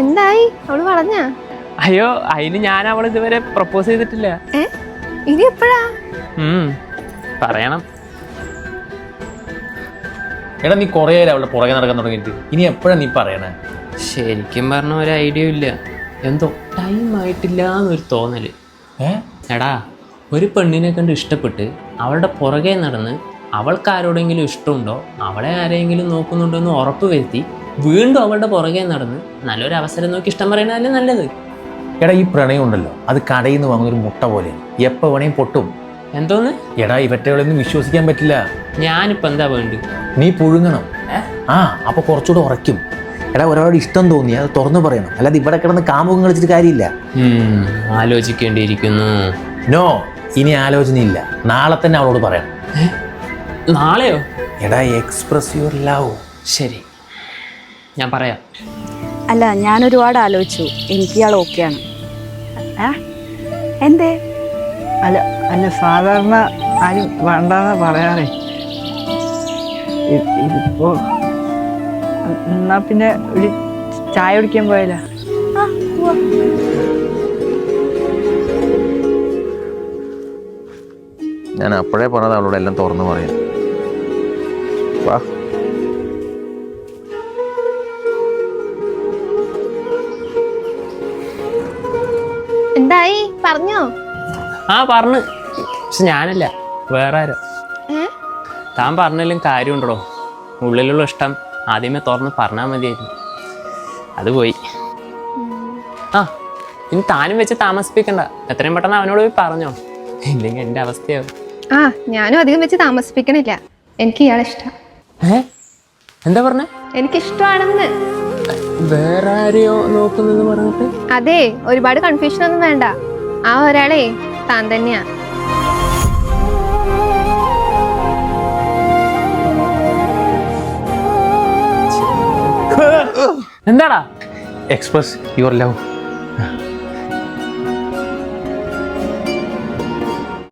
എന്തായി അവള് പറഞ്ഞ? അയ്യോ അതിന് ഞാൻ അവൾ ഇതുവരെ പ്രപ്പോസ് ചെയ്തിട്ടില്ല. ഇനി എപ്പോഴാ? പറയണം. എടാ നീ കുറേ അവളുടെ പുറകെ നടക്കാൻ തുടങ്ങിയിട്ട് ഇനി എപ്പോഴാ നീ പറയണേ? ശരിക്കും പറഞ്ഞ ഒരു ഐഡിയ ഇല്ല, എന്തോ ടൈം ആയിട്ടില്ല എന്നൊരു തോന്നല്. എടാ ഒരു പെണ്ണിനെ കണ്ട് ഇഷ്ടപ്പെട്ട് അവളുടെ പുറകെ നടന്ന് അവൾക്ക് ആരോടെങ്കിലും ഇഷ്ടമുണ്ടോ, അവളെ ആരെങ്കിലും നോക്കുന്നുണ്ടോ എന്ന് ഉറപ്പ് വരുത്തി വീണ്ടും അവളുടെ പുറകെ നടന്ന് നല്ലൊരു അവസരം നോക്കി ഇഷ്ടം പറയുന്നതല്ലേ നല്ലത്. എടാ ഈ പ്രണയം ഉണ്ടല്ലോ, അത് കടയിൽ നിന്ന് വാങ്ങുന്നൊരു മുട്ട പോലെ എപ്പോൾ വേണേയും പൊട്ടും. എന്തോന്ന്? എടാ ഇവറ്റകളൊന്നും വിശ്വസിക്കാൻ പറ്റില്ല. ഞാനിപ്പോ എന്താ വേണ്ടി? നീ പുഴുങ്ങണം. അപ്പൊ കുറച്ചുകൂടെ ഉറയ്ക്കും. എടാ ഒരാളോട് ഇഷ്ടം തോന്നി അത് തുറന്നു പറയണം, അല്ലാതെ ഇവിടെ കിടന്ന് കാമുകം കളിച്ചിട്ട് കാര്യമില്ല. ആലോചിക്കേണ്ടിയിരിക്കുന്നു. നോ, ഇനി ആലോചനയില്ല. നാളെ തന്നെ അവളോട് പറയണം. നാളെയോ? എടാ എക്സ്പ്രസ് യുവർ ലവ്. ശരി, ഞാൻ പറയാം. അല്ല, ഞാൻ ഒരുപാട് ആലോചിച്ചു. എനിക്ക് ഇയാൾ ഓക്കെയാണ്. എന്തേ? അല്ല അല്ല സാധാരണ ആരും വേണ്ടെന്ന് പറയാറേ. ഇതിപ്പോ എന്നാ പിന്നെ ഒരു ചായ കുടിക്കാൻ പോയാല? ഞാൻ അപ്പോഴേ പറഞ്ഞത് അവളോട് എല്ലാം തുറന്നു പറയാം. വാ. എന്തായി പറഞ്ഞോ? പറഞ്ഞു. പക്ഷെ ഞാനല്ല, വേറെ ആരോ. താൻ പറഞ്ഞാലും കാര്യമുണ്ടോ? ഉള്ളിലുള്ള ഇഷ്ടം ആദ്യമേ തുറന്ന് പറഞ്ഞാൽ മതിയായിരുന്നു. അത് പോയി. ഇനി താനും വെച്ച് താമസിപ്പിക്കണ്ട, എത്രയും പെട്ടെന്ന് അവനോട് പോയി പറഞ്ഞോ, ഇല്ലെങ്കിൽ എൻ്റെ അവസ്ഥയാവും. ഞാനും അധികം വെച്ച് താമസിപ്പിക്കണില്ല. എനിക്ക് ഇയാളെ ഇഷ്ടം. എന്താ പറഞ്ഞ? എനിക്കിഷ്ടമാണെന്ന്. വേറെ ആരെയോ നോക്കുന്നെന്ന് പറഞ്ഞിട്ട്? അതെ, ഒരുപാട് കൺഫ്യൂഷൻ ഒന്നും വേണ്ട. ആ ഒരാളെ താൻ തന്നെയാ. എന്താടാ? Express your love.